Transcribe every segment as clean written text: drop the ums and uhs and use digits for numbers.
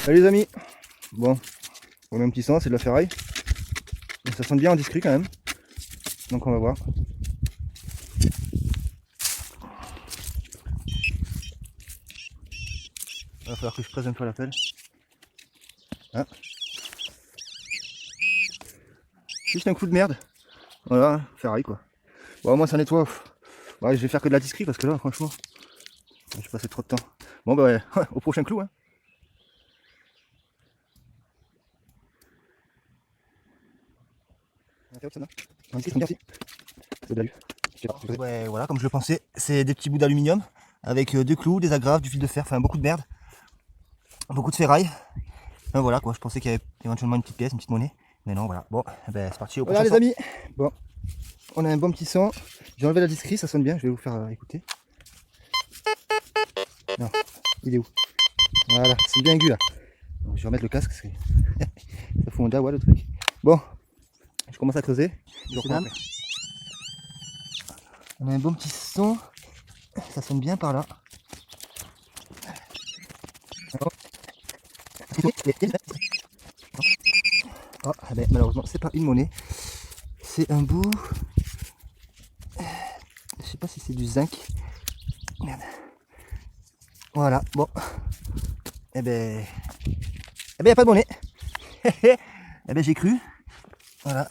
Salut les amis. Bon, on a un petit sang, c'est de la ferraille. Mais ça sent bien en discret quand même. Donc on va voir. Il va falloir que je presse un peu la pelle. Hein, juste un coup de merde. Voilà, ferraille quoi. Bon, moi ça nettoie. Ouais, je vais faire que de la discrète parce que là, franchement, j'ai passé trop de temps. Bon, bah ouais, au prochain clou. Hein. Ouais, voilà, comme je le pensais, c'est des petits bouts d'aluminium avec deux clous, des agrafes, du fil de fer, enfin beaucoup de merde, beaucoup de ferraille. Enfin, voilà quoi, je pensais qu'il y avait éventuellement une petite pièce, une petite monnaie, mais non, voilà. Bon, ben, c'est parti au prochain. Voilà les amis, bon, on a un bon petit son. J'ai enlevé la discrète, ça sonne bien, je vais vous faire écouter. Non, il est où? Voilà, c'est bien aigu là. Donc, je vais remettre le casque, ça fout un dawa le truc. Bon, je commence à creuser. On a un bon petit son, ça sonne bien par là. Oh, ben, malheureusement, c'est pas une monnaie, c'est un bout. Je sais pas si c'est du zinc. Merde. Voilà, bon. Eh ben, y a pas de monnaie. Eh ben, j'ai cru. Voilà.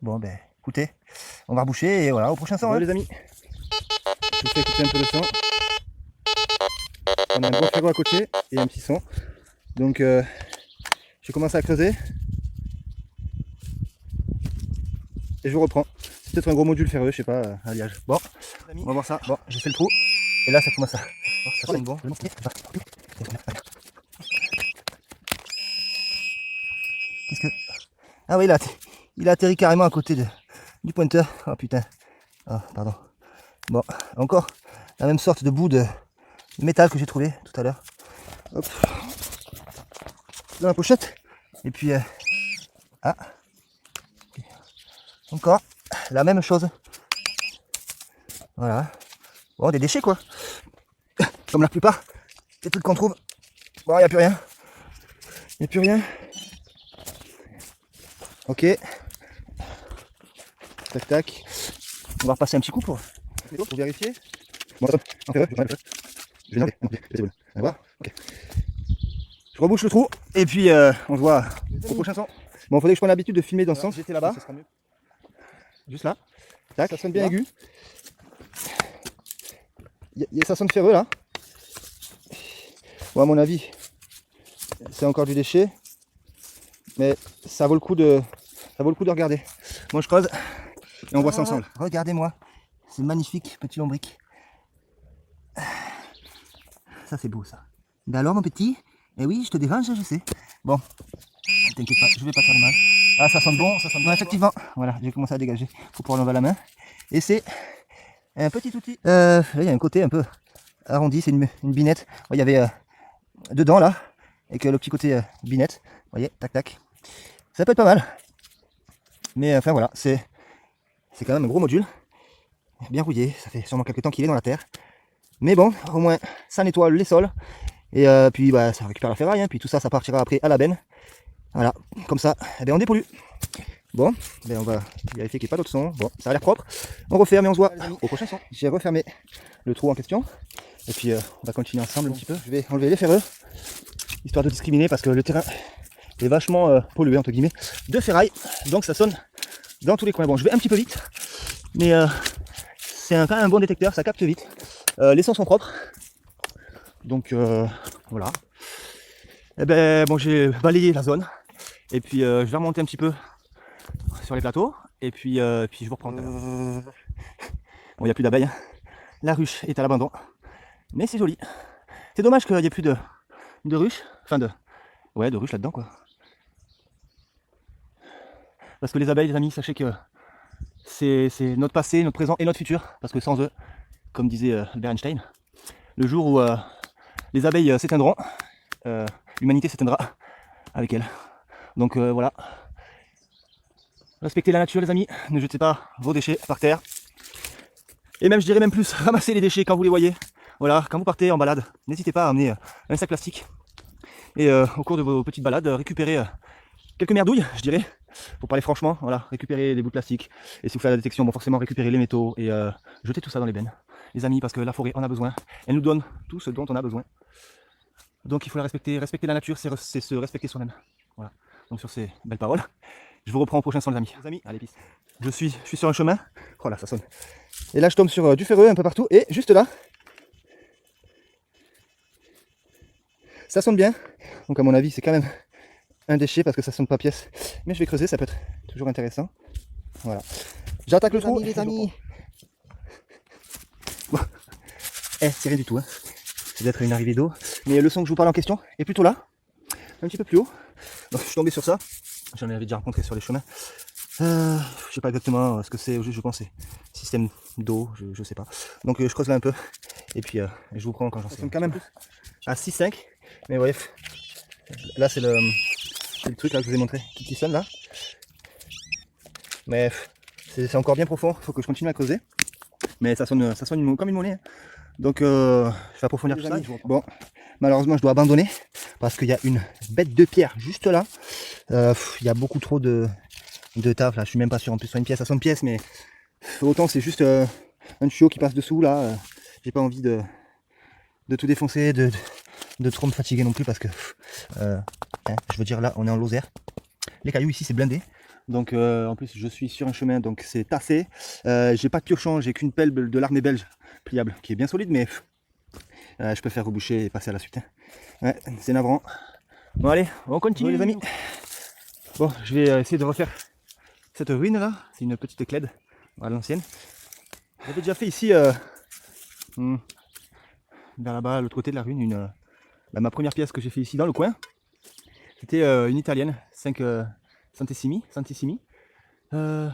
Bon, ben, écoutez, on va reboucher et voilà, au prochain son. Hein. Les amis, je vous fais écouter un peu le son. On a un bon ferro à côté et un petit son. Donc, j'ai commencé à creuser. Et je vous reprends. C'est peut-être un gros module ferreux, je sais pas, alliage. Bon, on va voir ça. Bon, j'ai fait le trou. Et là, ça commence à. Oh, ça sonne bon. Qu'est-ce que. Ah oui, là, il a atterri carrément à côté du pointeur. Oh putain. Ah, pardon. Bon, encore la même sorte de bout de métal que j'ai trouvé tout à l'heure. Hop. Dans la pochette. Et puis. Ah. Encore la même chose. Voilà. Bon, des déchets quoi. Comme la plupart des trucs qu'on trouve. Bon, il n'y a plus rien. Il n'y a plus rien. Ok. Tac tac. On va repasser un petit coup pour vérifier. Bon, attends, je vais enlever. C'est bon. On va voir. Ok. Je rebouche le trou et puis on se voit au prochain son. Bon, il faudrait que je prenne l'habitude de filmer dans ce sens. J'étais là-bas. Ça sera mieux. Juste là. Tac, ça sonne bien aigu. Ça sonne ferreux là. Bon, à mon avis, c'est encore du déchet. Mais ça vaut le coup de regarder. Moi je creuse et on voit ça ensemble. Regardez-moi, c'est magnifique, petit lombric. Ça c'est beau ça. Ben alors mon petit, eh oui je te dérange, je sais. Bon, t'inquiète pas, je vais pas faire de mal. Ah ça sent bon, ça sent bon. Effectivement, voilà, j'ai commencé à dégager pour pouvoir l'enlever à la main. Et c'est un petit outil. Là il y a un côté un peu arrondi, c'est une binette. Il y avait dedans là, avec le petit côté binette. Vous voyez, tac tac. Ça peut être pas mal. Mais enfin voilà, c'est quand même un gros module. Bien rouillé, ça fait sûrement quelques temps qu'il est dans la terre. Mais bon, au moins ça nettoie les sols. Et puis bah, ça récupère la ferraille, hein, puis tout ça, ça partira après à la benne. Voilà, comme ça, eh bien, on dépollue. Bon, ben on va vérifier qu'il n'y ait pas d'autre son. Bon, ça a l'air propre. On referme et on se voit au prochain son. J'ai refermé le trou en question. Et puis on va continuer ensemble un petit peu. Je vais enlever les ferreux, histoire de discriminer parce que le terrain est vachement pollué entre guillemets de ferraille. Donc ça sonne dans tous les coins. Bon, je vais un petit peu vite, mais c'est quand même un bon détecteur, ça capte vite. Les sons sont propres. Donc voilà. Et ben bon, j'ai balayé la zone. Et puis je vais remonter un petit peu sur les plateaux. Et puis je vous reprends. Bon, il n'y a plus d'abeilles. La ruche est à l'abandon. Mais c'est joli. C'est dommage qu'il n'y ait plus de ruche. Enfin de ruche là-dedans quoi. Parce que les abeilles, les amis, sachez que c'est notre passé, notre présent et notre futur. Parce que sans eux, comme disait Albert Einstein, le jour où les abeilles s'éteindront, l'humanité s'éteindra avec elles. Donc voilà. Respectez la nature les amis, ne jetez pas vos déchets par terre. Et même je dirais même plus, ramassez les déchets quand vous les voyez. Voilà, quand vous partez en balade, n'hésitez pas à amener un sac plastique. Et au cours de vos petites balades, récupérez quelques merdouilles, je dirais, pour parler franchement, voilà, récupérer les bouts de plastique. Et si vous faites la détection, bon, forcément récupérer les métaux et jeter tout ça dans les bennes. Les amis, parce que la forêt en a besoin. Elle nous donne tout ce dont on a besoin. Donc il faut la respecter. Respecter la nature, c'est se respecter soi-même. Voilà. Donc sur ces belles paroles, je vous reprends au prochain son les amis. Les amis, allez, piste. Je suis sur un chemin. Oh là, ça sonne. Et là, je tombe sur du ferreux un peu partout. Et juste là, ça sonne bien. Donc à mon avis, c'est quand même un déchet parce que ça sonne pas pièce. Mais je vais creuser, ça peut être toujours intéressant. Voilà. J'attaque le trou, les amis. Bon. C'est rien du tout. Hein. C'est d'être une arrivée d'eau. Mais le son que je vous parle en question est plutôt là. Un petit peu plus haut. Donc je suis tombé sur ça. J'en avais déjà rencontré sur les chemins. Je sais pas exactement ce que c'est. Je pense que c'est système d'eau. Je sais pas. Donc je creuse là un peu. Et puis je vous prends quand j'en sais. Quand même à 6-5. Mais bref. Là c'est le truc là que je vous ai montré qui sonne là. Mais c'est encore bien profond. Il faut que je continue à creuser. Mais ça sonne comme une monnaie. Hein. Donc je vais approfondir tout ça. Bon, malheureusement je dois abandonner parce qu'il y a une bête de pierre juste là. Il y a beaucoup trop de taf là. Je suis même pas sûr. En plus sur une pièce à 100 pièces, mais autant c'est juste un tuyau qui passe dessous là. J'ai pas envie de tout défoncer, de trop me fatiguer non plus parce que je veux dire là on est en Lozère. Les cailloux ici c'est blindé. Donc en plus je suis sur un chemin donc c'est tassé. J'ai pas de piochon, j'ai qu'une pelle de l'armée belge pliable qui est bien solide mais je peux faire reboucher et passer à la suite. Hein. Ouais, c'est navrant. Bon allez, on continue les amis. Bon, je vais essayer de refaire cette ruine là. C'est une petite clède à l'ancienne. J'avais déjà fait ici vers là-bas, à l'autre côté de la ruine, ma première pièce que j'ai fait ici dans le coin. C'était une italienne, 5 Santissimi. Je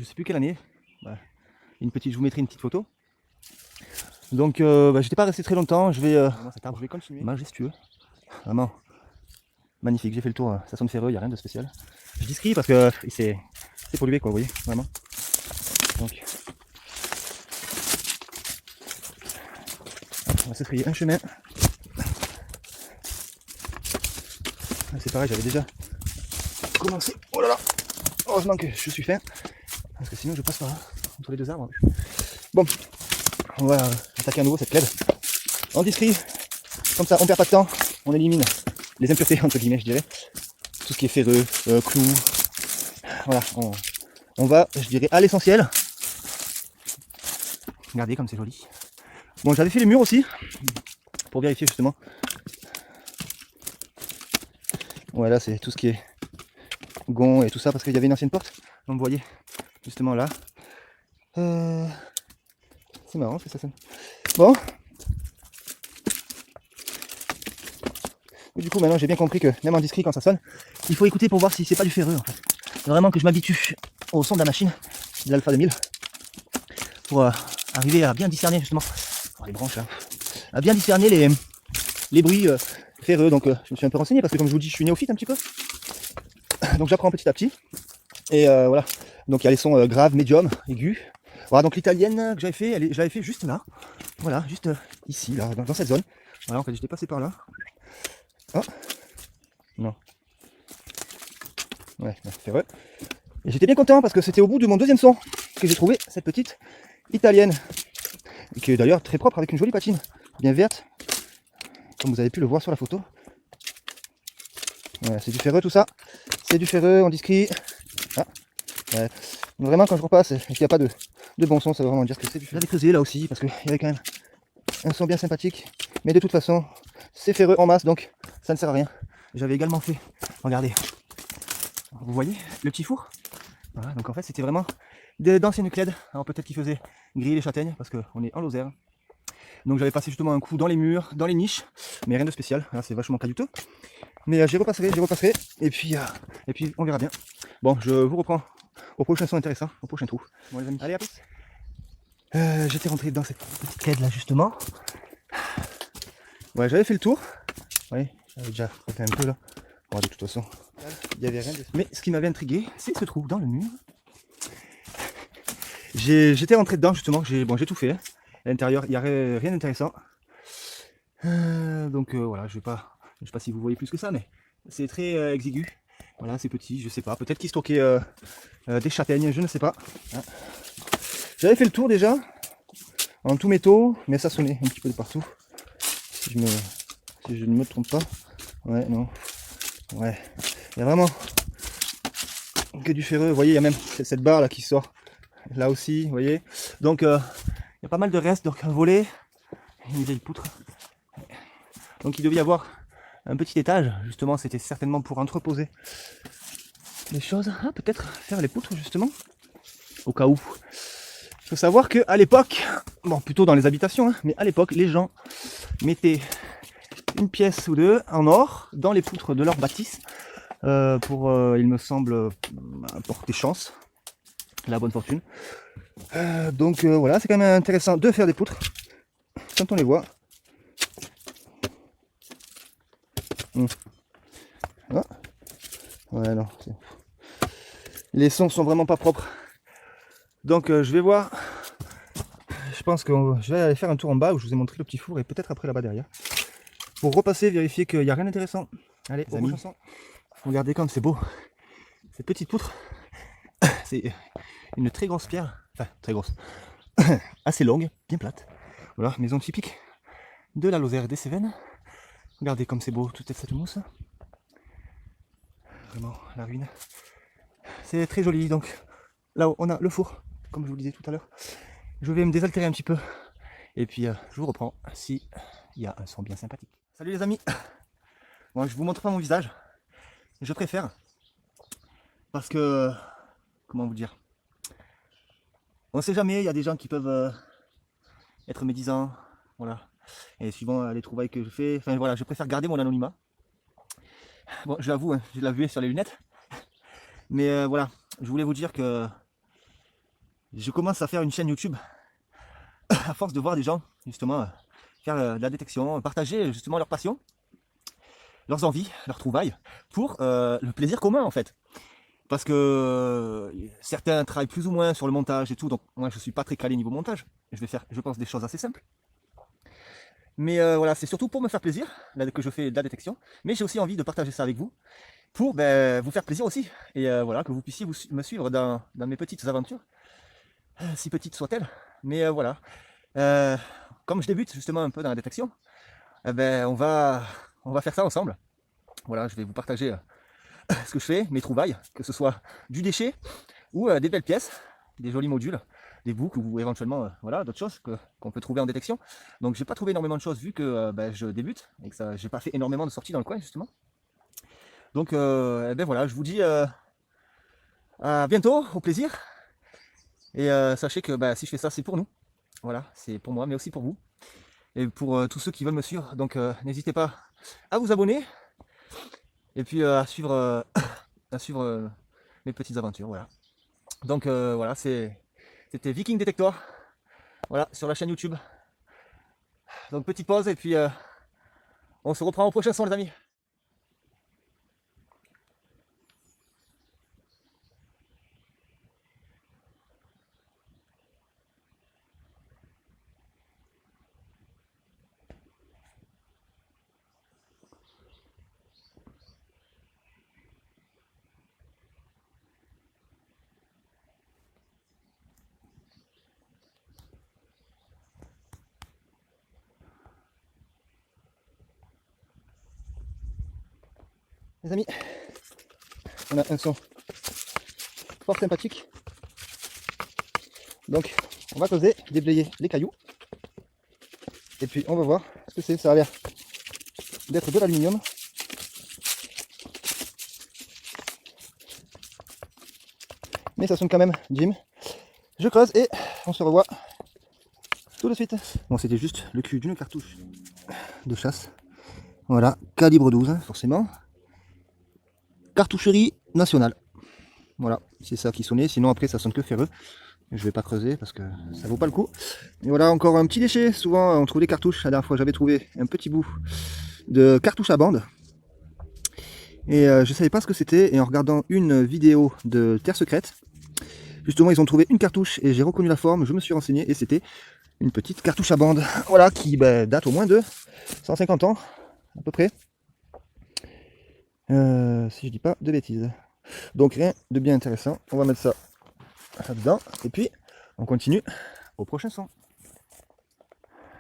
sais plus quelle année. Ouais. Je vous mettrai une petite photo. Donc j'étais pas resté très longtemps, je vais continuer. Majestueux. Vraiment magnifique, j'ai fait le tour, ça sonne ferreux, il n'y a rien de spécial. Je dis ski parce que c'est pollué quoi, vous voyez, vraiment. Donc on va se frayer un chemin. C'est pareil, j'avais déjà commencé. Oh là là, heureusement que je suis fin, parce que sinon je passe par là, entre les deux arbres. Bon, on va attaquer à nouveau cette clède. En discret, comme ça on perd pas de temps, on élimine les impuretés entre guillemets je dirais. Tout ce qui est ferreux, clous. Voilà, on va, je dirais, à l'essentiel. Regardez comme c'est joli. Bon, j'avais fait les murs aussi, pour vérifier justement. Ouais, là c'est tout ce qui est gonds et tout ça, parce qu'il y avait une ancienne porte. Donc vous voyez, justement là. C'est marrant ce que ça sonne. Bon. Et du coup maintenant j'ai bien compris que même en discret quand ça sonne, il faut écouter pour voir si c'est pas du ferreux en fait. C'est vraiment que je m'habitue au son de la machine, de l'Alpha 2000, pour arriver à bien discerner justement, les branches là, à bien discerner les bruits ferreux. Donc je me suis un peu renseigné parce que comme je vous dis je suis néophyte un petit peu. Donc j'apprends petit à petit. Et voilà. Donc il y a les sons graves, médiums, aigus. Voilà, donc l'italienne que j'avais fait, j'avais fait juste là. Voilà, juste ici, là, dans cette zone. Voilà, en fait j'étais passé par là. Oh. Non. Ouais, ferreux. Et j'étais bien content parce que c'était au bout de mon deuxième son que j'ai trouvé cette petite italienne. Qui est d'ailleurs très propre avec une jolie patine, bien verte. Comme vous avez pu le voir sur la photo. Ouais, c'est du ferreux tout ça. C'est du ferreux, on discret. Ah. Ouais. Vraiment quand je repasse et qu'il n'y a pas de bon son, ça veut vraiment dire que c'est du ferreux. J'avais creusé là aussi parce qu'il y avait quand même un son bien sympathique. Mais de toute façon, c'est ferreux en masse donc ça ne sert à rien. J'avais également fait, regardez, vous voyez le petit four. Voilà, donc en fait c'était vraiment d'anciennes clèdes. Alors peut-être qu'ils faisaient griller les châtaignes parce qu'on est en Lozère. Donc j'avais passé justement un coup dans les murs, dans les niches, mais rien de spécial. Là c'est vachement caillouteux. Mais j'y repasserai. Et puis on verra bien. Bon, je vous reprends au prochain son intéressant, au prochain trou. Bon les amis, allez à plus. J'étais rentré dans cette petite clède là justement. Ouais, j'avais fait le tour. Oui, j'avais déjà fait un peu là. Bon, de toute façon, il n'y avait rien de... Mais ce qui m'avait intrigué, c'est ce trou dans le mur. J'étais rentré dedans justement, j'ai tout fait. À l'intérieur, il n'y a rien d'intéressant. Donc voilà, je vais pas Je sais pas si vous voyez plus que ça, mais c'est très exigu. Voilà, c'est petit, je sais pas. Peut-être qu'ils stockaient des châtaignes, je ne sais pas. Hein. J'avais fait le tour déjà, en tout métaux, mais ça sonnait un petit peu de partout. Si je ne me trompe pas. Ouais, non. Ouais. Il y a vraiment que du ferreux. Vous voyez, il y a même cette barre là qui sort. Là aussi, vous voyez. Donc, il y a pas mal de restes. Donc, un volet, une vieille poutre. Donc, il devait y avoir un petit étage. Justement, c'était certainement pour entreposer les choses. Ah, peut-être faire les poutres, justement. Au cas où. Il faut savoir qu'à l'époque, bon, plutôt dans les habitations, hein, mais à l'époque, les gens mettaient une pièce ou deux en or dans les poutres de leur bâtisse pour, il me semble, porter chance, la bonne fortune. Donc voilà, c'est quand même intéressant de faire des poutres quand on les voit. Ah. Ouais, non. Les sons sont vraiment pas propres. Donc je vais voir. Je pense que je vais aller faire un tour en bas où je vous ai montré le petit four et peut-être après là-bas derrière. Pour repasser, vérifier qu'il n'y a rien d'intéressant. Allez, les amis, regardez comme c'est beau. Ces petites poutres. C'est une très grosse pierre. Enfin, très grosse. Assez longue, bien plate. Voilà, maison typique de la Lozère des Cévennes. Regardez comme c'est beau, toute cette mousse. Vraiment, la ruine. C'est très joli. Donc, là-haut, on a le four, comme je vous le disais tout à l'heure. Je vais me désaltérer un petit peu. Et puis, je vous reprends si il y a un son bien sympathique. Salut les amis. Bon, je vous montre pas mon visage. Je préfère. Parce que, comment vous dire, on sait jamais, il y a des gens qui peuvent être médisants. Voilà. Et suivant les trouvailles que je fais, enfin voilà, je préfère garder mon anonymat. Bon, je l'avoue, hein, j'ai la vue sur les lunettes. Mais voilà, je voulais vous dire que je commence à faire une chaîne YouTube à force de voir des gens justement faire de la détection, partager justement leur passion, leurs envies, leurs trouvailles pour le plaisir commun en fait. Parce que certains travaillent plus ou moins sur le montage et tout, donc moi je suis pas très calé niveau montage. Je vais faire, je pense, des choses assez simples. Mais voilà, c'est surtout pour me faire plaisir là, que je fais de la détection. Mais j'ai aussi envie de partager ça avec vous pour vous faire plaisir aussi. Et voilà, que vous puissiez me suivre dans mes petites aventures, si petites soient-elles. Mais voilà, comme je débute justement un peu dans la détection, on va faire ça ensemble. Voilà, je vais vous partager ce que je fais, mes trouvailles, que ce soit du déchet ou des belles pièces, des jolis modules, des boucles ou éventuellement voilà, d'autres choses qu'on peut trouver en détection. Donc j'ai pas trouvé énormément de choses vu que je débute et que j'ai pas fait énormément de sorties dans le coin justement. Donc voilà, je vous dis à bientôt, au plaisir. Et sachez que si je fais ça, c'est pour nous. Voilà, c'est pour moi, mais aussi pour vous. Et pour tous ceux qui veulent me suivre. Donc n'hésitez pas à vous abonner. Et puis à suivre, mes petites aventures. Voilà. Donc voilà, c'était Viking Detector. Voilà, sur la chaîne YouTube. Donc petite pause et puis on se reprend au prochain son les amis. Les amis, on a un son fort sympathique. Donc on va causer, déblayer les cailloux. Et puis on va voir ce que c'est. Ça a l'air d'être de l'aluminium. Mais ça sonne quand même, Jim. Je creuse et on se revoit tout de suite. Bon, c'était juste le cul d'une cartouche de chasse. Voilà, calibre 12, forcément. Cartoucherie nationale. Voilà, c'est ça qui sonnait. Sinon après ça sonne que ferreux. Je vais pas creuser parce que ça vaut pas le coup. Et voilà encore un petit déchet. Souvent on trouve des cartouches. La dernière fois j'avais trouvé un petit bout de cartouche à bande. Et je savais pas ce que c'était. Et en regardant une vidéo de Terre Secrète, justement ils ont trouvé une cartouche et j'ai reconnu la forme. Je me suis renseigné et c'était une petite cartouche à bande. Voilà, qui date au moins de 150 ans à peu près. Si je dis pas de bêtises. Donc rien de bien intéressant. On va mettre ça là-dedans. Et puis on continue au prochain son.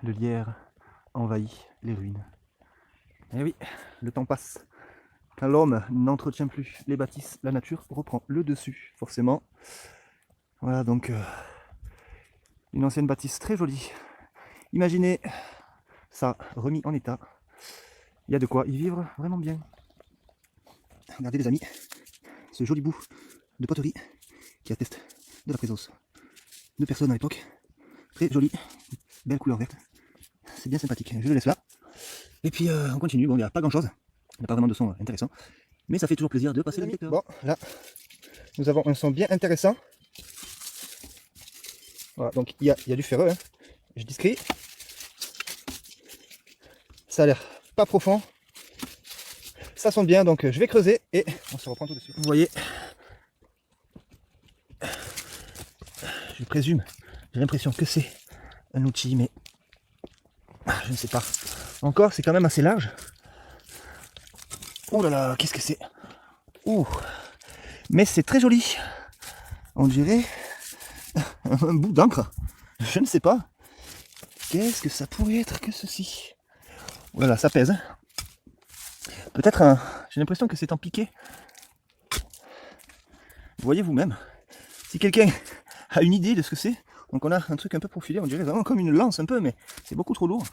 Le lierre envahit les ruines. Et oui, le temps passe. Quand l'homme n'entretient plus les bâtisses, la nature reprend le dessus, forcément. Voilà donc une ancienne bâtisse très jolie. Imaginez ça remis en état. Il y a de quoi y vivre vraiment bien. Regardez les amis, ce joli bout de poterie qui atteste de la présence de personnes à l'époque. Très joli, belle couleur verte. C'est bien sympathique. Je le laisse là. Et puis on continue. Bon, il n'y a pas grand chose. Il n'y a pas vraiment de son intéressant. Mais ça fait toujours plaisir de passer le détecteur. Bon, là, nous avons un son bien intéressant. Voilà, donc il y a du ferreux. Hein. Je discris. Ça a l'air pas profond. Ça sonne bien, donc je vais creuser et on se reprend tout de suite. Vous voyez, je présume, j'ai l'impression que c'est un outil, mais je ne sais pas. Encore, c'est quand même assez large. Oh là là, qu'est-ce que c'est? Ouh, mais c'est très joli. On dirait un bout d'encre. Je ne sais pas. Qu'est-ce que ça pourrait être que ceci? Voilà, ça pèse. Peut-être un... J'ai l'impression que c'est en piqué. Vous voyez vous-même. Si quelqu'un a une idée de ce que c'est, donc on a un truc un peu profilé, on dirait vraiment comme une lance un peu, mais c'est beaucoup trop lourd.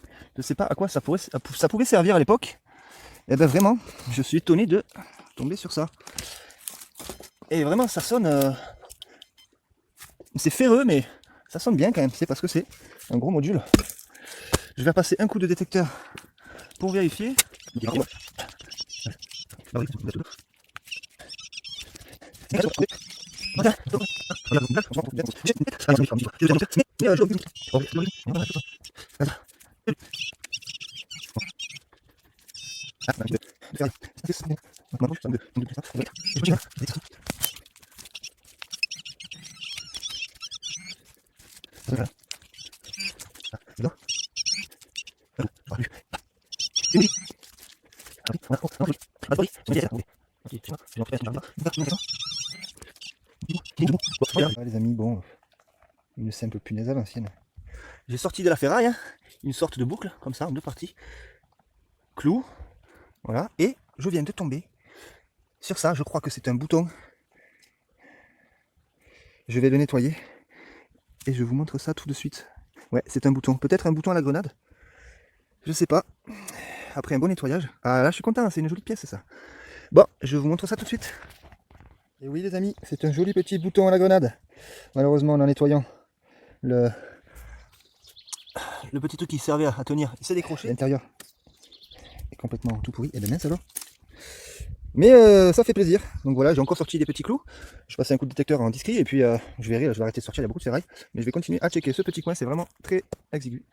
Je ne sais pas à quoi ça pouvait servir à l'époque. Et ben vraiment, je suis étonné de tomber sur ça. Et vraiment, ça sonne... C'est ferreux, mais ça sonne bien quand même. C'est parce que c'est un gros module. Je vais passer un coup de détecteur pour vérifier. Les amis, bon, une simple punaise à l'ancienne. J'ai sorti de la ferraille, hein, une sorte de boucle, comme ça, en deux parties. Clou, voilà, et je viens de tomber sur ça, je crois que c'est un bouton. Je vais le nettoyer et je vous montre ça tout de suite. Ouais, c'est un bouton, peut-être un bouton à la grenade. Je sais pas. Après un bon nettoyage. Ah là, je suis content, c'est une jolie pièce ça. Bon, je vous montre ça tout de suite. Et oui les amis, c'est un joli petit bouton à la grenade. Malheureusement, en nettoyant le petit truc qui servait à tenir, il s'est décroché. L'intérieur est complètement tout pourri. Et bien mince alors. Mais ça fait plaisir. Donc voilà, j'ai encore sorti des petits clous. Je passe un coup de détecteur en discret et puis je verrai, là, je vais arrêter de sortir, il y a beaucoup de ferraille. Mais je vais continuer à checker ce petit coin, c'est vraiment très exigu.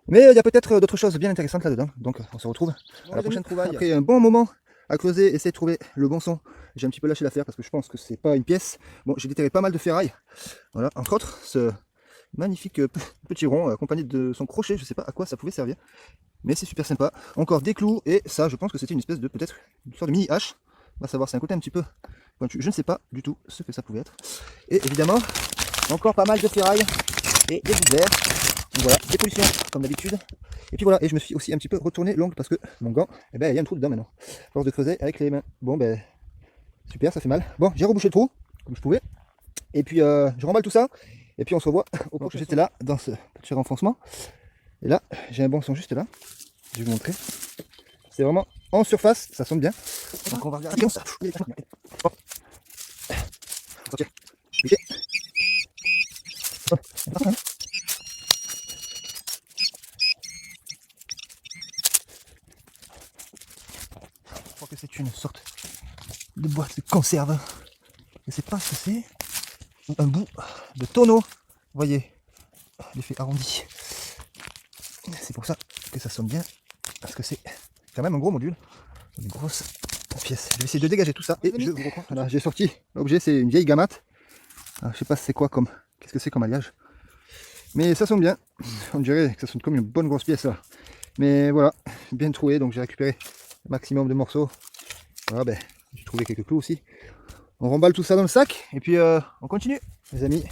Mais il y a peut-être d'autres choses bien intéressantes là-dedans. Donc on se retrouve à la prochaine trouvaille. Après un bon moment à creuser, essayer de trouver le bon son. J'ai un petit peu lâché l'affaire parce que je pense que c'est pas une pièce. Bon, j'ai déterré pas mal de ferraille. Voilà, entre autres, ce magnifique petit rond accompagné de son crochet. Je sais pas à quoi ça pouvait servir. Mais c'est super sympa. Encore des clous et ça, je pense que c'était une espèce de, peut-être, une sorte de mini hache. On va savoir, c'est un côté un petit peu pointu. Je ne sais pas du tout ce que ça pouvait être. Et évidemment, encore pas mal de ferraille et des bouts verts. Donc voilà, des pollutions comme d'habitude. Et puis voilà, et je me suis aussi un petit peu retourné l'ongle parce que mon gant, eh ben, il y a un trou dedans maintenant. Force de creuser avec les mains. Bon ben, super, ça fait mal. Bon, j'ai rebouché le trou, comme je pouvais. Et puis je remballe tout ça. Et puis on se revoit au prochain. J'étais là, dans ce petit renfoncement. Et là, j'ai un bon son juste là. Je vais vous montrer. C'est vraiment en surface, ça sonne bien. Donc on va regarder comme ça. Bon. Ok. Je crois que c'est une sorte de boîte de conserve. Je ne sais pas ce que c'est. Un bout de tonneau. Vous voyez, l'effet arrondi. C'est pour ça que ça sonne bien. Parce que c'est quand même un gros module. Une grosse pièce. Je vais essayer de dégager tout ça. Et je vous reprends. Voilà, j'ai sorti l'objet, c'est une vieille gamate. Alors, je sais pas c'est quoi comme. Qu'est-ce que c'est comme alliage. Mais ça sonne bien. On dirait que ça sonne comme une bonne grosse pièce là. Mais voilà, bien trouvé. Donc j'ai récupéré maximum de morceaux. Voilà, ben, j'ai trouvé quelques clous aussi. On remballe tout ça dans le sac et puis on continue, les amis.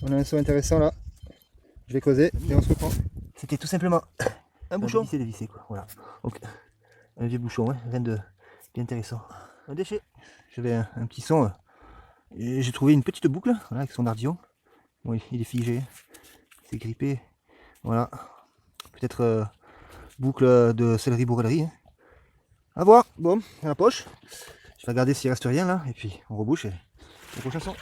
On a un saut intéressant là. Je vais creuser et on se reprend. C'était tout simplement un bouchon. C'est dévissé quoi. Voilà. Donc, un vieux bouchon, hein, rien de bien intéressant. Un déchet. J'avais un petit son. Et j'ai trouvé une petite boucle voilà, avec son ardillon. Bon, il est figé. C'est grippé. Voilà. Peut-être boucle de céleri bourrellerie. Hein. À voir. Bon, à la poche. Je vais regarder s'il reste rien là. Et puis on rebouche et le prochain son.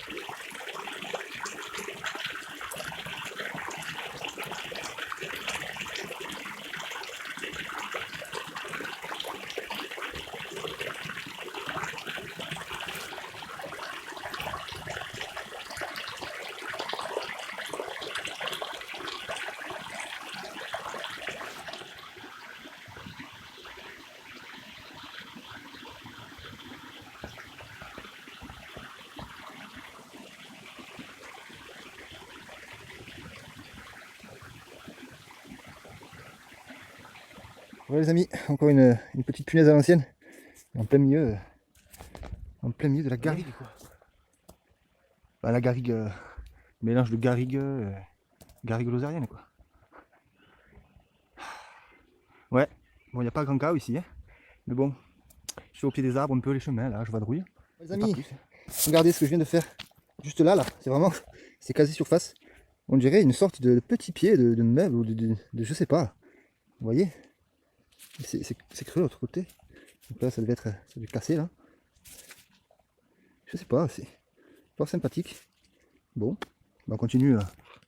Voilà les amis, encore une petite punaise à l'ancienne, en plein milieu de la garrigue quoi. Bah, la garrigue, mélange de garrigue, garrigue lozérienne quoi. Ouais, bon il n'y a pas grand cas ici, hein. Mais bon, je suis au pied des arbres, un peu les chemins là, je vadrouille. Les amis, regardez ce que je viens de faire, juste là, c'est vraiment, c'est quasi surface. On dirait une sorte de petit pied de meuble ou de je sais pas, vous voyez. C'est creux de l'autre côté. Donc là, ça devait casser là. Je sais pas, c'est pas sympathique. Bon, on continue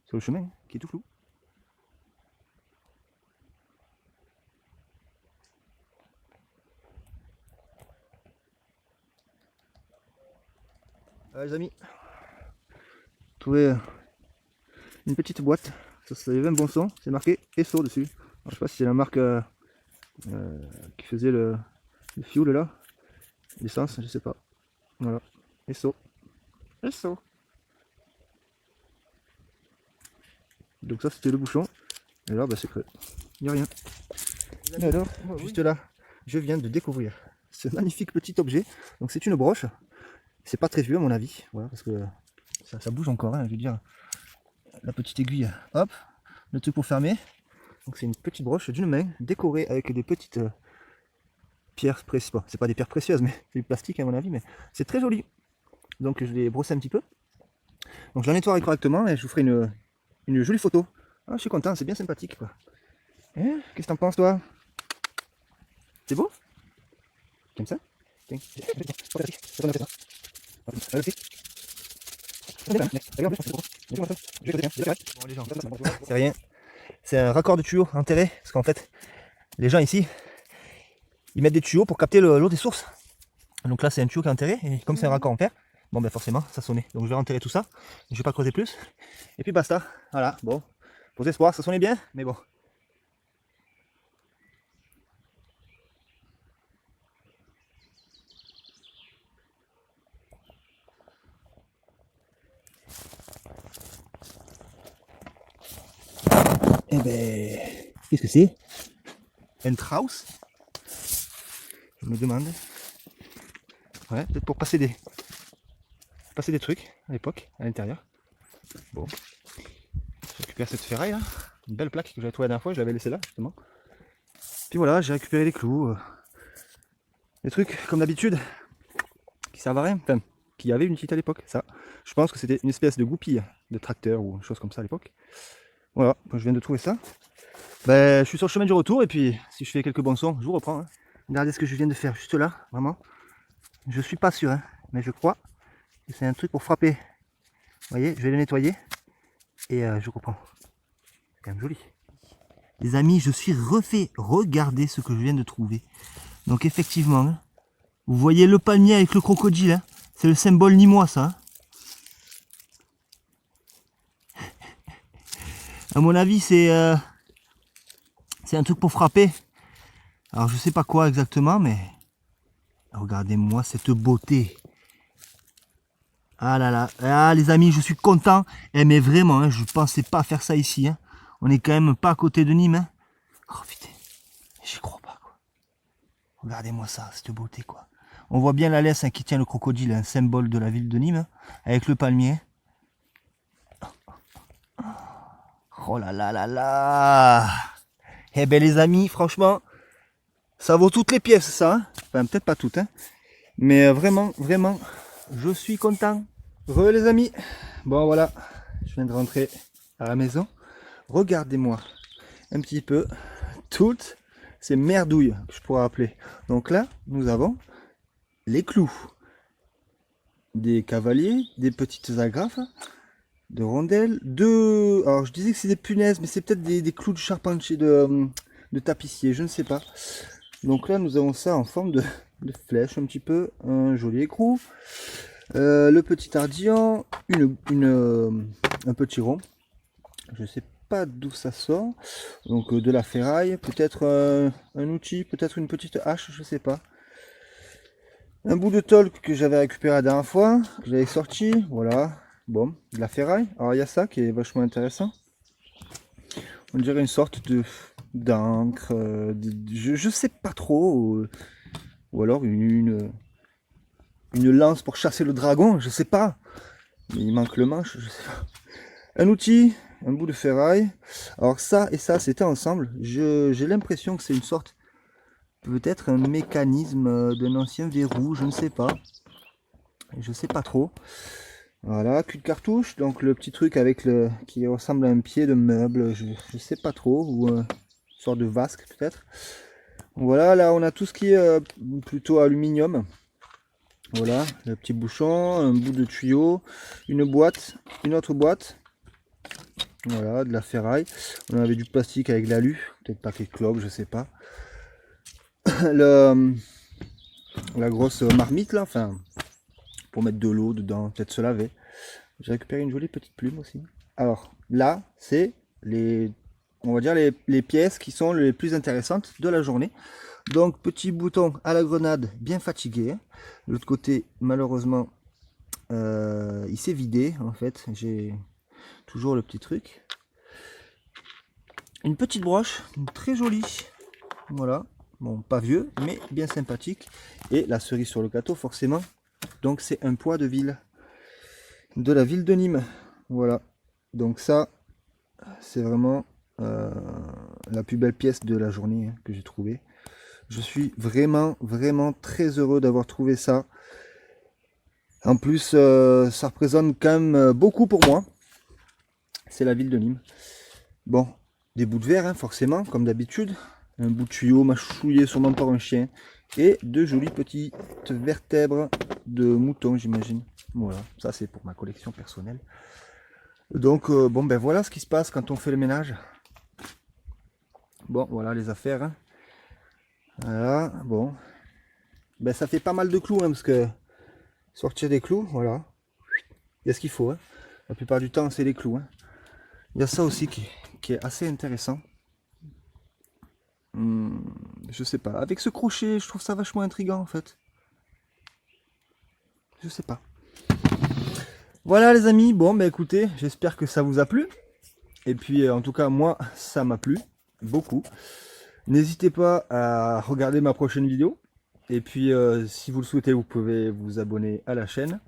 sur le chemin qui est tout flou. Les amis, trouvé une petite boîte. Ça avait un bon son. C'est marqué Esso dessus. Alors, je sais pas si c'est la marque qui faisait le fuel là, l'essence, je sais pas. Voilà, Esso. Esso. Donc ça c'était le bouchon. Et là bah, c'est creux. Il n'y a rien. Et alors, juste là, je viens de découvrir ce magnifique petit objet. Donc c'est une broche. C'est pas très vieux à mon avis. Voilà, parce que ça bouge encore, hein, je veux dire. La petite aiguille, hop, le truc pour fermer. Donc c'est une petite broche d'une main décorée avec des petites pierres précieuses. Bon, c'est pas des pierres précieuses, mais c'est du plastique à mon avis, mais c'est très joli. Donc je l'ai brossé un petit peu. Donc je la nettoierai correctement et je vous ferai une jolie photo. Ah, je suis content, c'est bien sympathique quoi. Hein, qu'est-ce que t'en penses toi? C'est beau? Comme ça? Tiens. Bon, les gens, c'est rien. C'est un raccord de tuyau enterré. Parce qu'en fait, les gens ici, ils mettent des tuyaux pour capter l'eau des sources. Donc là, c'est un tuyau qui est enterré. Et comme c'est un raccord en fer, bon, ben forcément, ça sonnait. Donc je vais enterrer tout ça. Je vais pas creuser plus. Et puis basta. Voilà, bon. Pour espoir, ça sonnait bien, mais bon. Eh ben, qu'est-ce que c'est? Un Strauss? Je me demande. Ouais, peut-être pour passer des trucs à l'époque, à l'intérieur. Bon. Je récupère cette ferraille là. Une belle plaque que j'avais trouvée la dernière fois, je l'avais laissée là justement. Puis voilà, j'ai récupéré les clous. Des trucs comme d'habitude qui servent à rien. Enfin, qui avaient une utilité à l'époque. Ça, je pense que c'était une espèce de goupille de tracteur ou une chose comme ça à l'époque. Voilà, je viens de trouver ça. Ben, je suis sur le chemin du retour et puis si je fais quelques bons sons, je vous reprends. Hein. Regardez ce que je viens de faire juste là, vraiment. Je suis pas sûr, hein, mais je crois que c'est un truc pour frapper. Vous voyez, je vais le nettoyer et je reprends. C'est quand même joli. Les amis, je suis refait. Regardez ce que je viens de trouver. Donc effectivement, hein, vous voyez le palmier avec le crocodile. Hein, c'est le symbole nîmois ça. Hein. À mon avis, c'est un truc pour frapper. Alors je sais pas quoi exactement, mais regardez-moi cette beauté. Ah là là, ah les amis, je suis content. Eh, mais vraiment, hein, je pensais pas faire ça ici. Hein. On est quand même pas à côté de Nîmes. Hein. Oh putain, j'y crois pas quoi. Regardez-moi ça, cette beauté quoi. On voit bien la laisse hein, qui tient le crocodile, un symbole de la ville de Nîmes, avec le palmier. Oh là là là là. Eh ben les amis, franchement, ça vaut toutes les pièces ça. Hein. Enfin peut-être pas toutes, hein. Mais vraiment, vraiment, je suis content. Les amis. Bon voilà, je viens de rentrer à la maison. Regardez-moi un petit peu toutes ces merdouilles que je pourrais appeler. Donc là, nous avons les clous, des cavaliers, des petites agrafes, de rondelles, alors je disais que c'est des punaises, mais c'est peut-être des clous de charpentier, de tapissier, je ne sais pas. Donc là, nous avons ça en forme de flèche, un petit peu, un joli écrou, le petit ardillon, un petit rond, je sais pas d'où ça sort, donc de la ferraille, peut-être un outil, peut-être une petite hache, je sais pas. Un bout de tôle que j'avais récupéré la dernière fois, que j'avais sorti, voilà, bon, de la ferraille. Alors il y a ça qui est vachement intéressant. On dirait une sorte d'encre, je sais pas trop, ou alors une lance pour chasser le dragon, je sais pas. Mais il manque le manche, je sais pas. Un outil, un bout de ferraille. Alors ça et ça, c'était ensemble. J'ai l'impression que c'est une sorte, peut-être un mécanisme d'un ancien verrou, je ne sais pas. Je sais pas trop. Voilà, cul de cartouche, donc le petit truc avec qui ressemble à un pied de meuble, je sais pas trop, ou une sorte de vasque peut-être. Voilà, là on a tout ce qui est plutôt aluminium. Voilà, le petit bouchon, un bout de tuyau, une boîte, une autre boîte. Voilà, de la ferraille. On avait du plastique avec l'alu, peut-être paquet de clopes, je sais pas. La grosse marmite là, enfin, pour mettre de l'eau dedans, peut-être se laver. J'ai récupéré une jolie petite plume aussi. Alors là, c'est on va dire les pièces qui sont les plus intéressantes de la journée. Donc petit bouton à la grenade, bien fatigué. De l'autre côté, malheureusement, il s'est vidé en fait. J'ai toujours le petit truc. Une petite broche, très jolie. Voilà. Bon, pas vieux, mais bien sympathique. Et la cerise sur le gâteau, forcément. Donc c'est un poids de la ville de Nîmes. Voilà. Donc ça, c'est vraiment la plus belle pièce de la journée hein, que j'ai trouvée. Je suis vraiment, vraiment très heureux d'avoir trouvé ça. En plus, ça représente quand même beaucoup pour moi. C'est la ville de Nîmes. Bon, des bouts de verre, hein, forcément, comme d'habitude. Un bout de tuyau mâchouillé sûrement par un chien. Et de jolies petites vertèbres de mouton, j'imagine. Voilà, ça c'est pour ma collection personnelle. Donc, bon, ben voilà ce qui se passe quand on fait le ménage. Bon, voilà les affaires. Hein. Voilà, bon. Ben ça fait pas mal de clous, hein, parce que sortir des clous, voilà. Il y a ce qu'il faut. Hein. La plupart du temps, c'est les clous. Hein. Il y a ça aussi qui est assez intéressant. Je sais pas. Avec ce crochet, je trouve ça vachement intriguant en fait. Je sais pas. Voilà les amis. Bon, bah écoutez, j'espère que ça vous a plu. Et puis, en tout cas, moi, ça m'a plu. Beaucoup. N'hésitez pas à regarder ma prochaine vidéo. Et puis, si vous le souhaitez, vous pouvez vous abonner à la chaîne.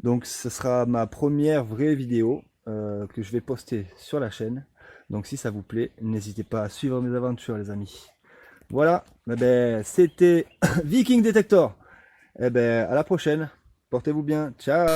Donc, ce sera ma première vraie vidéo que je vais poster sur la chaîne. Donc, si ça vous plaît, n'hésitez pas à suivre mes aventures, les amis. Voilà, eh ben, c'était Viking Detector. Eh ben, à la prochaine. Portez-vous bien. Ciao.